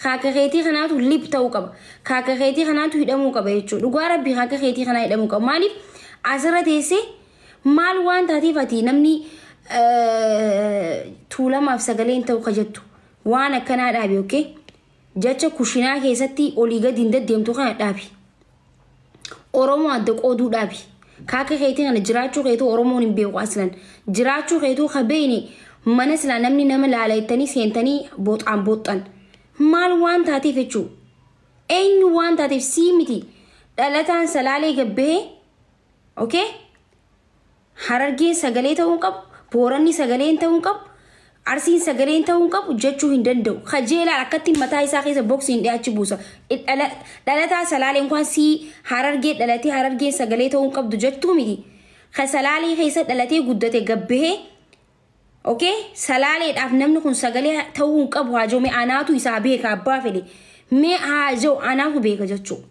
Kaaka keetii kanaatu lipta'uu qaba. Kaaka keetii kanaatu hidhamuu qaba jechuudha. Dhugaa rabbi kaaka keetii kanaa hidhamuu qaba. Maaliif asirra teessee maal waan taateef ati namni tuulamaaf sagaleen ta'u kajattu waan akkanaa dhaabi okay? Jecha kushinaa keessatti olii gadi hin deddeemtu kana dhaabi. Oromoo adda qooduu dhaabi. Kaaka keetii kana jiraachuu keetuu Oromoon hin beeku aslan. Jiraachuu keetuu kabeeni mana silaa namni nama laalayettanii seentanii booxan. Maal waan taateef jechuu? Eenyu waan taateef sii miti. Dhalataan Salaalee gabbee okay? Harargeen sagalee ta'uu qabu, Booranni sagaleen ta'uu qabu, Arsiin sagaleen ta'uu qabu jechuu hin danda'u. Kajeelaa akkatti mataa isaa keessa boksiin dhi'aachi buusa. Dhalataa Salaaleen kwaan si Harargee dhalatee Harargeen sagalee ta'uu qabdu jettuu miti. Ka Salaalee keessa dhalatee guddate gabbee okay? Salaaleedhaaf namni kun sagalee ta'uu qabu haajoo mee anaatu isaa beeka abbaa fedhe. Mee haajoo anaatu beeka jechuu.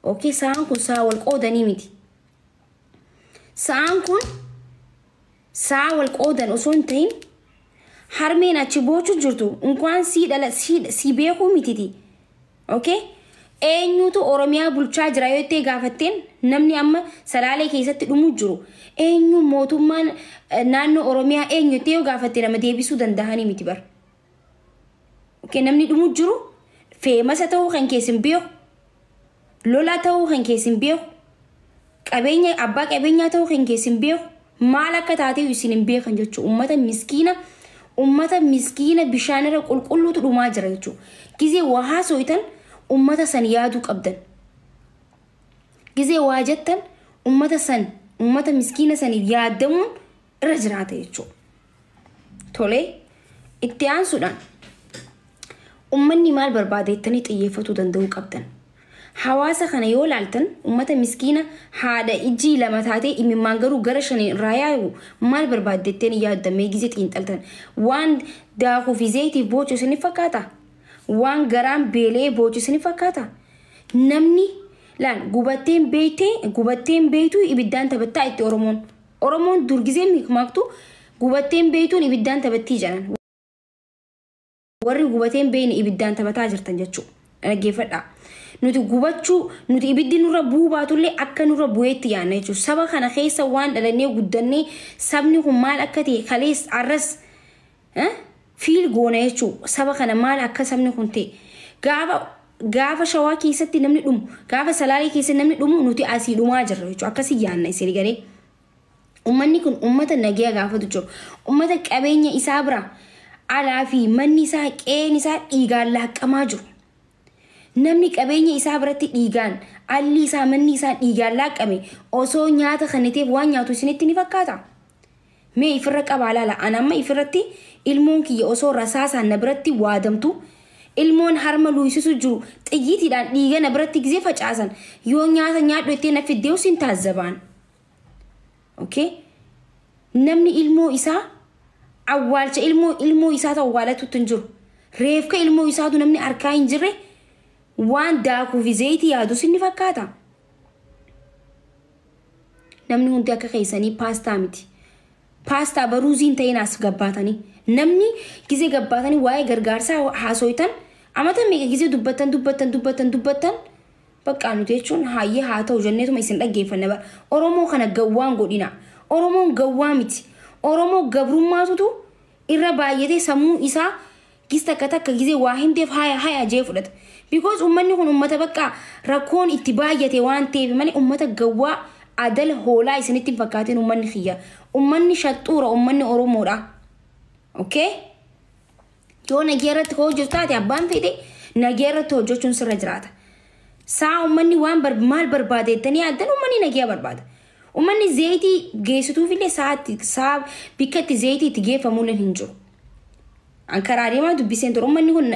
Okay? Sa'aan kun saa wal qoodanii miti. Sa'aan kun saa wal qoodan osoo hin ta'in harmeen achi boochuu jirtu unkwaan si beekuu mititi. Okay? Eenyutu Oromiyaa bulchaa jira yoo ta'e gaafatteen namni amma Salaalee keessatti dhumuu jiru. Eenyu mootummaan naannoo Oromiyaa eenyu ta'e yoo gaafatte nama deebisuu danda'anii miti bar. Okay? Namni dhumuu jiru feemasa ta'uu kan keessin beeku, lola ta'uu kan keessin beeku, qabeenya abbaa qabeenyaa ta'uu kan keessin beeku. Maal akka taatee isin hin beekan jechuudha. Ummata miskiina bishaanirra qulqulluutu dhumaa jira jechuudha. Gizee waa haasoitan ummata san yaaduu qabdan. Gizee waa jettan ummata miskiina saniif yaadamuun irra jiraata jechuudha. Tolee, itti aansuudhaan ummanni maal barbaadeettanii xiyyeeffatuu danda'uu qabdan. Hawaasa kana yoo laaltan ummata miskiina haadha ijji lama taatee imimmaan garuu gara shanii irraa yaa'u maal barbaaddettanii yaadamee gizee xiinxaltan. Waan daakuu fi zayiitiif boocu isiniif fakkaata? Waan garaan beelee boocu isiniif fakkaata? Namni laal gubatteen beeytuu ibiddaan taphattaa itti Oromoon dur gizee miikmaaktu gubatteen beeytuun ibiddaan taphattii jedhan. Warri gubateen beeyni ibiddaan taphataa jirtan jechuudha. Dhaggeeffadhaa. Nuti gubachuu nuti ibiddi nurra bu'uu baatullee akka nurra bu'eetti yaadna jechuudha. Saba kana keessa waan dhalannee guddannee sabni kun maal akka ta'e kalees arras fiil goona jechuudha. Saba kana maal akka sabni kun ta'e gaafa Shawaa keessatti namni dhumu gaafa Salaalee keessatti namni dhumu nuti asii dhumaa jirra jechuudha. Akkasii yaadna isin garee. Ummanni kun ummata nagaa gaafatu jiru. Ummata qabeenya isaa bira alaa fi manni isaa qeen isaa dhiigaan laaqqamaa jiru. Namni qabeenya isaa biratti dhiigaan alli isaa manni isaa dhiigaan laaqqame osoo nyaata kaniteef waan nyaatu isinitti ni fakkaata. Mee ifirra qabaa laala anamma ifirratti ilmoon kiyya osoo rasaasaan na biratti waadamtu ilmoon harma luusisu jiru xiyyiitiidhaan dhiiga na biratti gizee facaasan yoo nyaata nyaadhu itti na fiddee sin taazzabaan. Okay? Namni ilmoo isaa awwaalcha ilmoo isaa ta'u awwaalatutti hin jiru. Reefka ilmoo isaatu namni harkaa hin jirre waan daakuu fi zayitii yaadu sinni fakkaata. Namni hundi akka keessanii paastaa miti. Paastaa baruuziin ta'in as gabbaatanii. Namni gizee gabbaatanii waa'ee gargaarsaa haasoitan amata meeqa gizee dubbattan bakka nuti jechuun hayyee haa ta'u jenneetuma isin dhaggeeffanna bara. Oromoo kana gawwaan godhina. Oromoon gawwaa miti. Oromoo gabrummaatutu irra baay'atee sammuu isaa gis takka gizee waa himteef haya jee fudhata. Because ummanni kun ummata bakka rakkoon itti baay'ate waan ta'eef malee ummata gawwaa adal hoolaa isinitti hin fakkaatin ummanni kiyya. Ummanni shaxxuura ummanni Oromoodha. Okay? Yoo nagee irratti hojjetu taate abbaan fedhe nagee irratti hojjechuun sirra jiraata. Saa ummanni waan maal barbaadeettanii yaaddan ummanni nagee barbaada. Ummanni zayitii geessituufillee saa bikka itti zayitii itti geeffamuun hin jiru. Ankaraa deemaa dubbiseen ture ummanni kun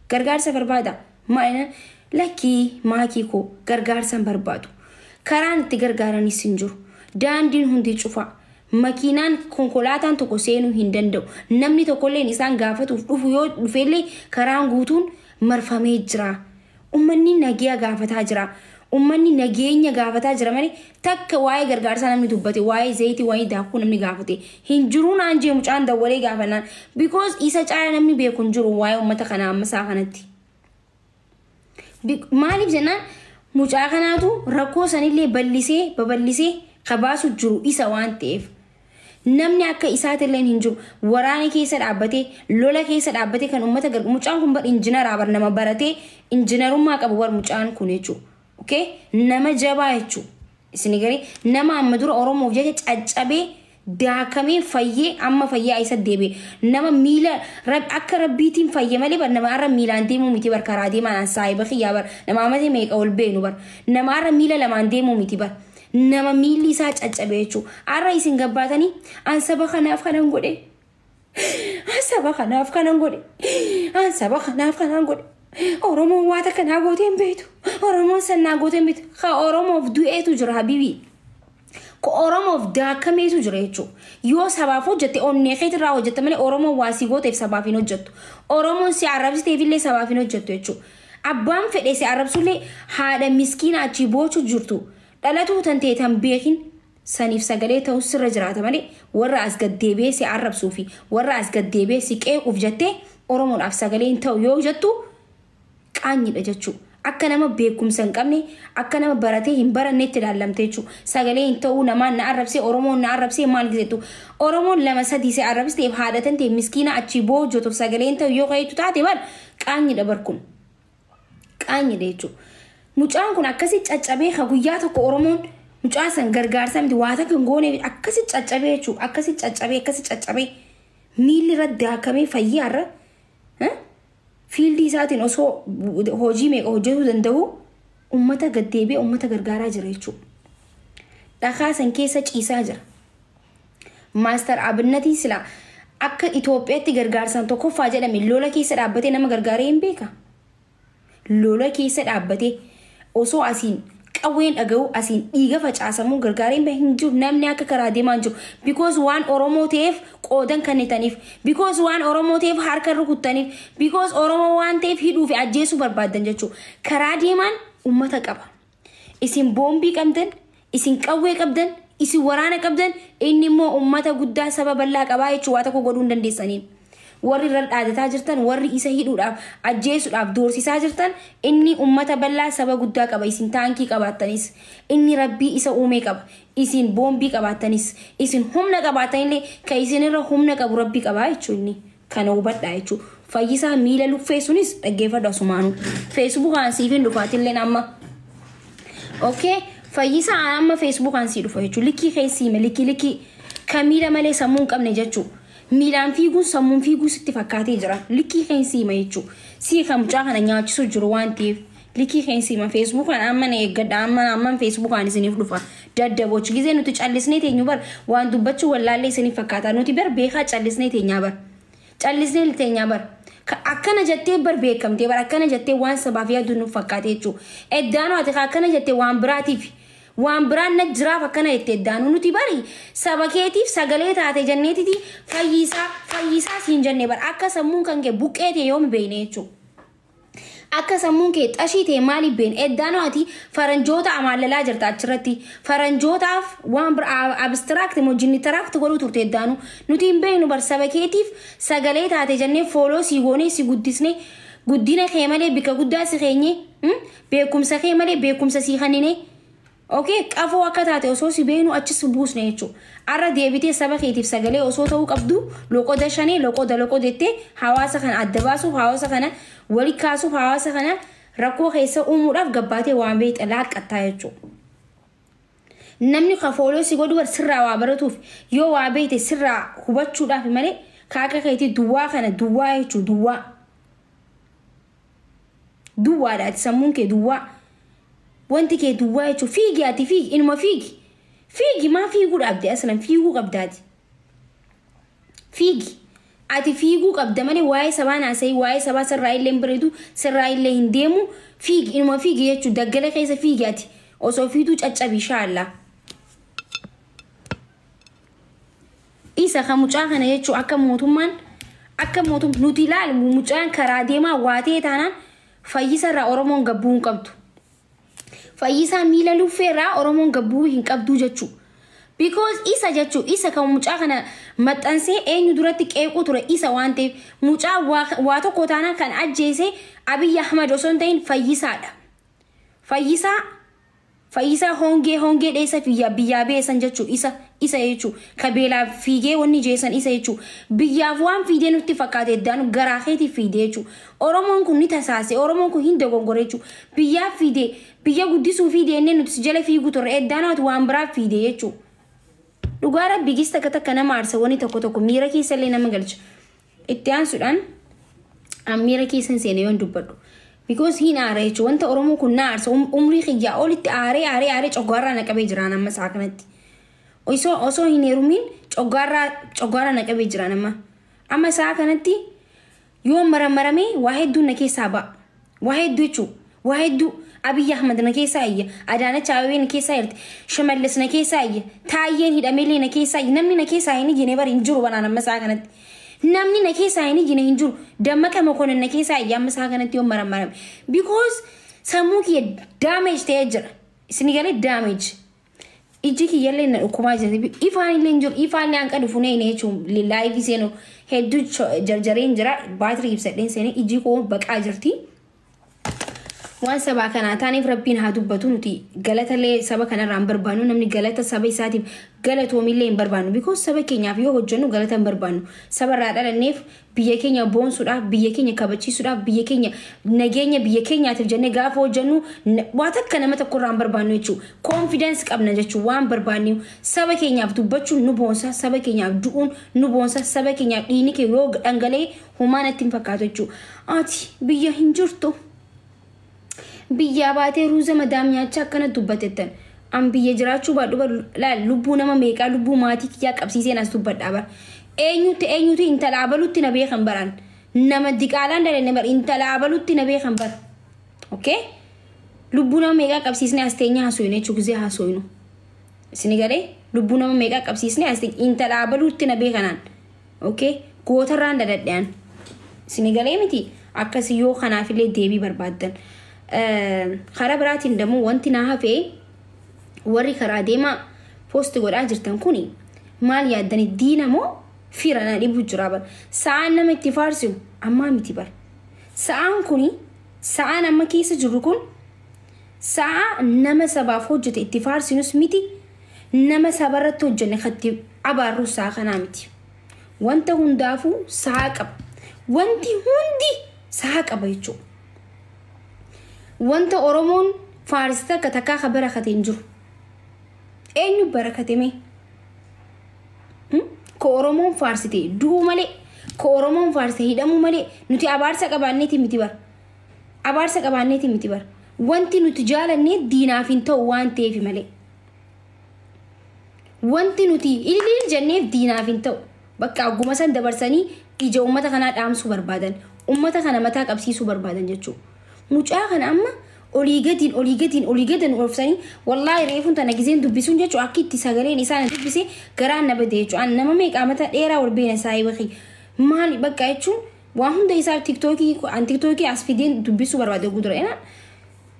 gargaarsa barbaada. Lakkii maakii koo gargaarsa barbaadu. Karaan itti gargaaranis hin jiru. Daandiin hundi cufaa. Makiinaan konkolaataan tokko seenuu hin danda'u. Namni tokkolleen isaan gaafatuuf dhufu yoo dhufellee karaan guutuun marfamee jira. Ummanni nagiyaa gaafataa jira. ummanni nageenya gaafataa jira malee takka waa'ee gargaarsaa namni dubbate waa'ee zayitii waa'ee daakuu namni gaafate hin jiru naan jee mucaan dawwalee gaafannaan because isa caala namni beeku hin jiru waa'ee ummata kana ammasaa kanatti maaliif jennaan mucaa kanaatu rakkoo sanillee babal'isee kabaasu jiru isa waan ta'eef namni akka isaatillee hin jiru waraana keessa dhaabbatee lola keessa dhaabbatee kan ummata mucaan kun bar injineraa bar nama baratee injinerummaa qabu war mucaan kun jechuudha. Okay, nama jabaa jechuudha. Isin gari nama amma dura Oromoof jecha caccabe daakamee fayyee amma fayyaa isa deebe nama miila akka rabbiitiin fayyee malee bar nama arra miilaan deemuu miti bar karaa deemaan saayiba xiyyaa bar nama amate meeqa ol beenu bar nama arra miila lamaan deemuu miti bar nama miilli isaa caccabe jechuudha. Arra isin gabbaatanii ansaba kanaaf kanan godhe ansaba kanaaf kanan godhe ansaba kanaaf kanan godhe Oromoon waata kanaa gooteen beetu Oromoon sannaa gooteen beetu ka Oromoof du'eetu jira habibi ko Oromoof daakameetu jira jechuudha. Yoo sabaaf hojjette onnee keetirraa hojjette malee Oromoon waasii gooteef sabaaf hin hojjettu. Oromoon si arrabsiteefillee sabaaf hin hojjettu jechuudha. Abbaan fedhe si arrabsullee haadha miskiina achi boochu jirtu dhalatuu tantee tan beekin saniif sagalee ta'uu sirra jiraata malee warra as gaddeebee si arrabsuu fi warra as gaddeebee si qeequuf jettee Oromoodhaaf sagalee hin ta'u yoo jettu qaanyidha jechuudha. Akka nama beekumsa hin qabne akka nama baratee hin barannetti ilaalamte jechuudha. Sagalee hin ta'uu namaan na arrabsee Oromoon na arrabsee maal gizeetu Oromoon lama sadii se arrabsiteef haadhatan ta'e miskiina achi boojjotuuf sagalee hin ta'u yoo qayeetu taate bal qaanyidha barkun qaanyidha jechuudha. Mucaan kun akkasi caccabee ka guyyaa tokko Oromoon mucaan san gargaarsa miti waata kan goone akkasi caccabee jechuudha. Akkasi caccabee miilli irra daakamee fayyaarra fiildi isaatiin osoo hojii meeqa hojjetuu danda'u ummata gaddeebee ummata gargaaraa jira jechuudha. Dhakaa san keessa ciisaa jira. Maaster Abinnatii sila akka Itoophiyaatti gargaarsaan tokkoffaa jedhame lola keessa dhaabbatee nama gargaaree hin beeka. Lola keessa dhaabbatee osoo asiin qawween dhaga'u asiin dhiiga facaasamuu gargaaree hin jiru namni akka karaa deemaan jiru because waan Oromoo ta'eef qoodan kannitaniif because waan Oromoo ta'eef harka rukuttaniif because Oromoo waan ta'eef hidhuu fi ajjeesuu barbaadan jechuudha. Karaa deemaan ummata qaba. Isin boombii qabdan, isin qawwee qabdan, isin waraana qabdan inni immoo ummata guddaa saba bal'aa qabaa jechuudha waa tokko godhuu hin dandeessaniin. Warri irra dhaadataa jirtan warri isa hidhuudhaaf ajjeesuudhaaf doorsisaa jirtan inni ummata bal'aa saba guddaa qaba isin taankii qabaattanis inni rabbii isa uume qaba isin boombii qabaattanis isin humna qabaatanillee ka isinirra humna qabu rabbii qabaa jechuudha kana hubadhaa jechuudha. Fayyisaa miila luffeessunis dhaggeeffadhu asumaanuu feesbuukaan siifin dhufaatillee amma okay fayyisaa amma feesbuukaan sii dhufa jechuudha likkii keessii likkii ka miila malee sammuu hin qabne jechuudha. Milaan fiiguun sammuun fiiguu sitti fakkaatee jira. Likkii keensima jechuudha. Si kan mucaa kana nyaachisu jiru waan ta'eef likkii keensima feesbuukaan amma na eeggadha amma feesbuukaan isiniif dhufa. Daddabochi gizee nuti callisnee teenyu bar waan dubbachuu wallaallee isiniif fakkaata nuti bar beekaa callisnee teenyaa bar. Callisnee teenyaa bar. Akkana jettee bar beekamtee bar akkana jettee waan sabaaf yaadu nuuf fakkaatee jechuudha. Eddaanoo ati akkana jettee waan biraatiif waan biraan na jiraaf akkana jettee eddaanuu nuti bari saba keetiif sagalee taate jenneetiti fayyisaa siin jennee bar akka sammuun kan kee buqqeete yoomi beekne jechuudha. Akka sammuun kee xashii ta'e maaliif beekne eddaanoo ati faranjoota amaalalaa jirta achirratti faranjootaaf waan abstract mojjinni taraakti godhuu turte eddaanuu nuti hin beeknu bar saba keetiif sagalee taate jennee fooloo si goonee si guddisne guddina kee malee bika guddaa si keenye beekumsa kee malee beekumsa si kannine. Okay, qafoo akka taate osoo si beenu achis buusne jechuudha. Arra deebitee saba keetiif sagalee osoo ta'uu qabdu loqoda shanii loqoda jettee hawaasa kana adda baasuuf hawaasa kana wali kaasuuf hawaasa kana rakkoo keessa uumuudhaaf gabbaatee waan beekte laaqqattaa jechuudha. Namni kafooloo si godhu sirraa waa baratuuf yoo waa beekte sirraa hubachuudhaaf malee kaaka keetii duwwaa kana duwwaa jechuudha duwwaadhaati sammuun kee duwwaa. Wanti kee duwwaa jechuudha fiigi ati fiigi inuma fiigi maa fiiguu dhabde aslan fiiguu qabdaati fiigi ati fiiguu qabda malee waa'ee sabaa naasa'ii waa'ee sabaa sirraa illee hin bareedu sirraa illee hin deemu fiigi inuma fiigi jechuudha daggala keessa fiigi ati osoo fiiduu caccabi inshaAllah. Isa kan mucaa kana jechuudha akka mootummaan nuti ilaalu mucaan karaa deemaa waatee taanaan fayyisarraa Oromoon gabbuu hin qabdu. Fayyisaa miila luffeerraa Oromoon gabbuu hin qabduu jechuu. Because isa jechuu isa kan mucaa kana maxxansee eenyu duratti qeequu ture isa waan ta'eef mucaa waa tokko taanaan kan ajjeese Abiy Ahmed osoo hin ta'in Fayyisaadha. Fayyisaa hongee dheessa biyyaa beesan jechuu isa jechuu kabeelaa fiigee wanni jeesan isa jechuu biyyaaf waan fiidee nutti fakkaate daanu garaa keetii fiidee jechuu Oromoon kun ni tasaase Oromoon kun hin dogongore jechuu biyyaaf fiidee biyya guddisuu fiidee inni nuti jala fiiguu turre eddaanaatu waan biraa fiidee jechuu dhugaara bigista takka nama aarsa wani tokko miira keessa illee nama galcha itti aansuudhaan miira keessa seenee yoon dubbadhu. Because hin aare jechuun wanta Oromoo kun na aarsa umrii xiyyaa olitti aare coggaarraa naqabee jiraan amma isaa kanatti. Osoo hin heerumin coggaarraa naqabee jiraan amma isaa kanatti yoo maramee waa hedduu na keessaa ba'a. Waa hedduu jechuun waa hedduu Abiy Ahmed na keessaa iyya Adaanach Abeebee na keessaa jirti Shimallis na keessaa iyya Taayyeen hidhameelee na keessaa iyya namni na keessaa hin ijjine bari hin jiru banaan amma isaa kanatti. Namni na keessaa hin ijjine hin jiru Dammaqaa Mokonnon na keessaa iyya amma isaa kanatti yoo maramee because sammuu kiyya damage ta'ee jira isin galee damage ijji kiyya illee na dhukkumaa jirti ifaan illee hin jiru ifaan illee hanqa dhufu nee jechuun live seenu hedduu jarjareen jira baatirii ibsadheen seenee ijji koo baqaa jirti. Waan sabaa kanaa taaniif rabbiin haa dubbatu nuti galatalee saba kanarraa hin barbaannu namni galata saba isaatiif galatoomillee hin barbaannu because saba keenyaaf yoo hojjennu galata hin barbaannu sabarraa dhalanneef biyya keenya boonsuudhaaf biyya keenya kabachiisuudhaaf biyya keenya nageenya biyya keenyaatiif jennee gaafa hojjennu waa takka nama tokkorraa hin barbaannu jechuudha confidence qabna jechuudha waan barbaannu saba keenyaaf dubbachuun nu boonsa saba keenyaaf du'uun nu boonsa saba keenyaaf dhiigni kee yoo dhangalee humaanatti hin fakkaatu jechuudha ati biyya hin jirtu. Biyya baatee ruuza madaam nyaachaa akkana dubbatettan an biyya jiraachuu baadhu laal lubbuu nama meeqaa lubbuu maatii kiyyaa qabsiiseen as dubbadhaa bar eenyutu intala abalutti na beekan baran nama diqaalaan dalenne bar intala abalutti na beekan bar okay lubbuu nama meeqaa qabsiisne as teenya haasooyne jechuu gizee haasooynu isini galee lubbuu nama meeqaa qabsiisne as teenya intala abalutti na beekanaan okay gootarraan dadadhean isini galee miti akkasi yoo kanaafillee deebii barbaaddan. Karaa biraatiin dammoo wanti na hafee warri karaa deemaa poosti godhaa jirtan kuni maal yaaddani diina moo fira na dhibu jira bar sa'aan nama itti faarsiu ammaa miti bar sa'aan kuni sa'aan amma keessa jiru kun sa'a nama sabaaf hojjete itti faarsinus miti nama sabarratti hojjenne katti abaarru sa'a kanaa miti wanta hundaafuu sa'a qaba wanti hundi sa'a qaba jechuudha. Wanta Oromoon faarsita takka barakate hin jiru. Eenyu barakate mee? Ko Oromoon faarsite du'u malee, ko Oromoon faarsite hidhamu malee nuti abaarsa qabaanneeti miti bar. Abaarsa qabaanneeti miti bar. Wanti nuti jaalanne diinaaf hin ta'u waan ta'eef malee. Wanti nuti ililiil jenneef diinaaf hin ta'u. Bakka agguma san dabarsanii ija uummata kanaa dhaamsuu barbaadan. Uummata kana mataa qabsiisuu barbaadan jechuudha. Mucaa kana amma olii gadan olfsanii wallahi reefuun tana gizeen dubbisuun jechuudha akka itti sagaleen isaan dubbisee garaan na bade jechuudha nama meeqa mata dheeraa wal beena isaa ibaqi maali bakka jechuun waan hunda isaa tiktokii as fideen dubbisuu barbaade gudura ena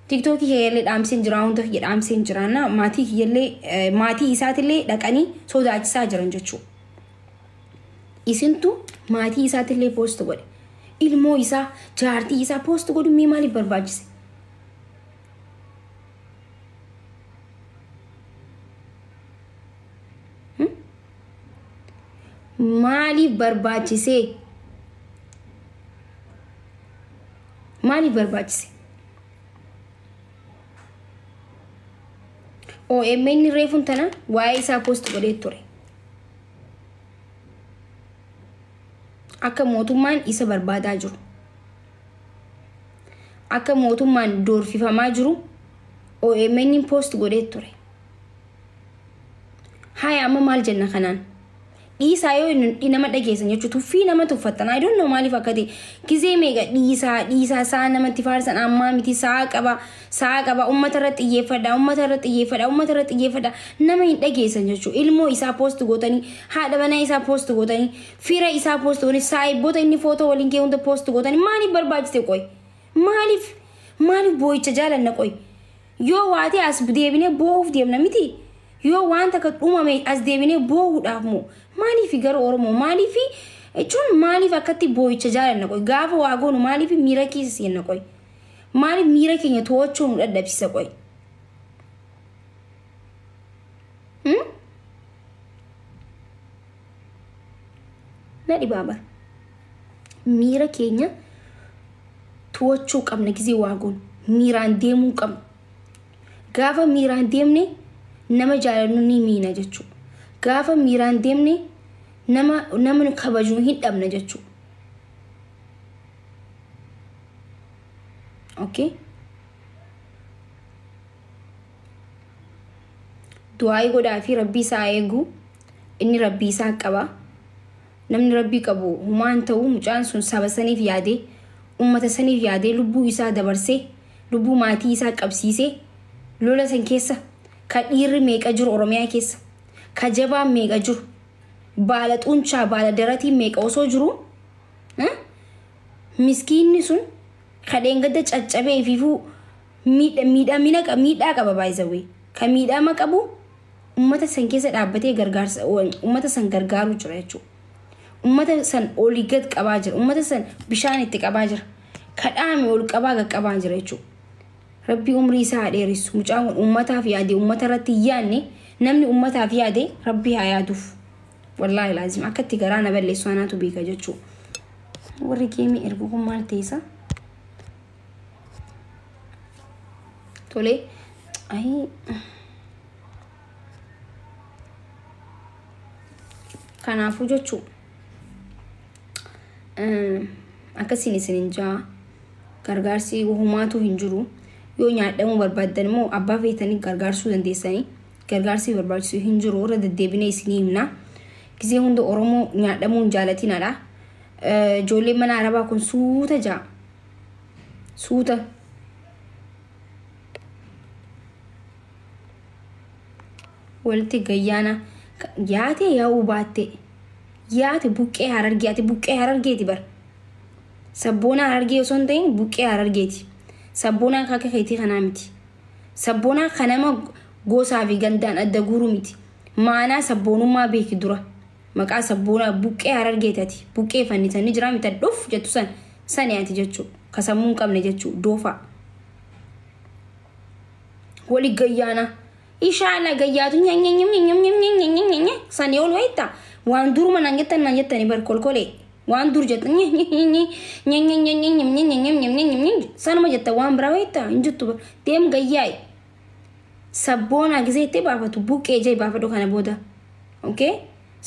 tiktokii keeyyalee dhaamseen jira hunda kiyya dhaamseen jiraanna maatii kiyyallee maatii isaatillee dhaqanii sodaachisaa jiran jechuudha isintu maatii isaatillee poost godhe ilmoo isaa jaartii isaa poost godhu mee maaliif barbaachise maaliif barbaachise OMN reefuun tana waa'ee isaa poost godhee ture akka mootummaan isa barbaadaa jiru akka mootummaan doorfifamaa jiru OMN post godhee ture haya amma maal jenna kanaan dhiisaa yoo inni nama dhageessan jechuun tuffii nama tuffattan I don't know maaliif akkati gizee meeqa dhiisaa saa namatti faarsan ammaa miti saa qaba ummata irratti xiyyeeffadha nama hin dhageessan jechuun ilmoo isaa post gootanii haadha manaa isaa post gootanii fira isaa post gootanii saayibboota inni footoo waliin kee hunda post gootanii maaliif barbaachise qoy maaliif boo'icha jaalanna qoy yoo waatee as deebinee boo'uuf deemna miti yoo waan takka uumame as deebinee boo'uudhaaf moo maaliif gara Oromoo maaliif jechuun maaliif akkatti boo'icha jaalanna qoy gaafa waa goonu maaliif miira keessa seenna qoy maaliif miira keenya to'achuu nu dadhabsiisa qoy na dhibaaba miira keenya to'achuu qabna gisee waa goonu miiraan deemuu qabna gaafa miiraan deemne nama jaalannu ni miina jechuudha gaafa miiraan deemne nama kabajuu hin dhabna jechuudha okay du'aayi godhaa fi rabbii isaa eegu inni rabbii isaa qaba namni rabbii qabu humaan ta'u mucaan sun saba saniif yaadee ummata saniif yaadee lubbuu isaa dabarsee lubbuu maatii isaa qabsiisee lola san keessa ka dhiirri meeqa jiru Oromiyaa keessa ka jabaan meeqa jiru baala xunchaa baala daratii meeqa osoo jiru miskiinni sun kadeen gadda caccabee fiifuu miidhaa qaba baay'isawee ka miidhama qabu ummata san keessa dhaabbatee gargaarsa ummata san gargaaru jira jechuudha ummata san olii gad qabaa jira ummata san bishaan itti qabaa jira kadhaame ol qabaa jira jechuudha Rabbi umrii isaa dheeressu mucaan ummataaf yaade ummata irratti yaanne namni ummataaf yaade Rabbi haa yaaduuf wallahi laazim akkatti garaa na balleessu anaatu beeka jechuudha warri geemii ergu kun maal teessa tole ay kanaafuu jechuudha akkasiin isin jaa gargaarsi humaatu hin jiru yoo nyaadhamu barbaadan immoo abbaa feetanii gargaarsuu dandeessanii gargaarsi barbaachisu hin jiru irra deddeebinee isinii himna gisee hunda Oromoo nyaadhamuun jaalatinaadha ijoolleen mana Arabaa kun suuta jaa suuta walitti gayyaana yaate yaa'uu baatte yaate buqqee harargeeti bar sabboona harargee osoo hin ta'in buqqee harargeeti sabboonaan akka keetii kanaa miti sabboonaan kanama gosaa fi gandaan adda guuru miti maanaa sabboonummaa beeki dura maqaa sabboonaa buqqee harargeetati buqqee fannitanii jira mita dhuuf jettu san yaati jechuudha ka sammuu hin qabne jechuudha doofaa wali gayyaana inshallah gayyaatu nyanyanyanyanyanyanyanyanyanya san yoo wayita waan duruma naan jettani bar kolkolee waan dur jetta sanuma jetta waan bira wayita injittu deem gayyaay sabboona gizeetti baafatu buqqee jay baafadhu kana booda okay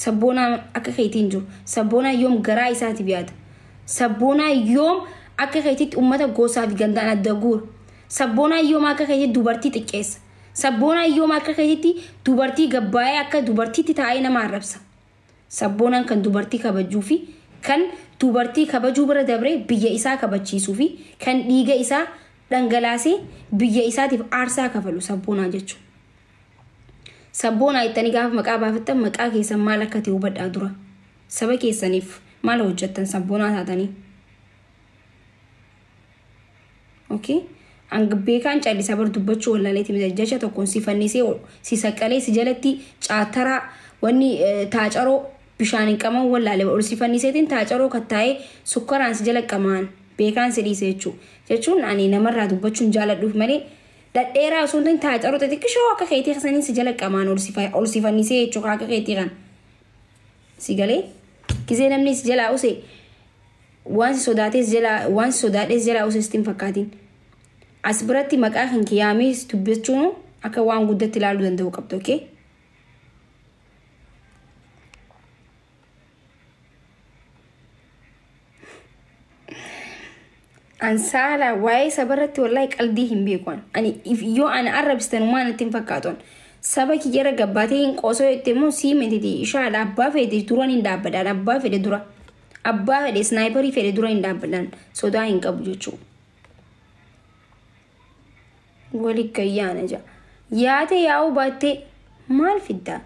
sabboona akka keetiin jiru sabboona yoom garaa isaati biyaata sabboona yoom akka keetitti ummata gosaa fi gandaan adda guur sabboona yoom akka keetitti dubartii xiqqeessa sabboona yoom akka keetitti dubartii gabbaa'ee akka dubartiitti taa'ee nama arrabsa sabboonaan kan dubartii kabajuu fi kan dubartii kabajuu bira dabree biyya isaa kabachiisuu fi kan dhiiga isaa dhangalaasee biyya isaatiif aarsaa kafalu sabboonaa jechuudha. Sabboonaa ittanii gaafa maqaa baafattan maqaa keessan maal akka ta'e hubadhaa dura. Saba keessaniif maal hojjettan sabboonaa taatanii. Okay? Hanga beekaan callisa bar dubbachuu wallaleetti jecha tokkoon si fannisee si saqqalee si jalatti caataraa wanni taacaroo bishaan qaman wallaale ol si fanniseetiin taacaroo kattaa'ee sukkaraan si jala qamaan beekaan si dhiise jechuun ani namarraa dubbachuun jaaladhuuf malee dhadheeraa osoo hin ta'in taacaroo xixiqqishoo akka keetii kasaniin si jala qamaan ol si fannisee jechuudha akka keetii kan si galee gisee namni si jalaa use waan si sodaadhees jalaa use sitti hin fakkaatiin as biratti maqaa kan kiyyaamee dubbachuun akka waan guddatti ilaaluu danda'u qabdu okay. Ansala waa'ee sabarratti wallahi qalbii hin beekwan ani yoo ana arrabstan waan ittiin fakkaatan saba kiyyara gabbaatee hin qoosoo itti immoo sii metiti ishaadha abbaa fedhe dura hin dhaabbadan abbaa fedhe dura abbaa fedhe snaayiparii fedhe dura hin dhaabbadan sodaa hin qabu jechuudha. Wali gayyaana jaa yaate yaa'uu baattee maal fiddaa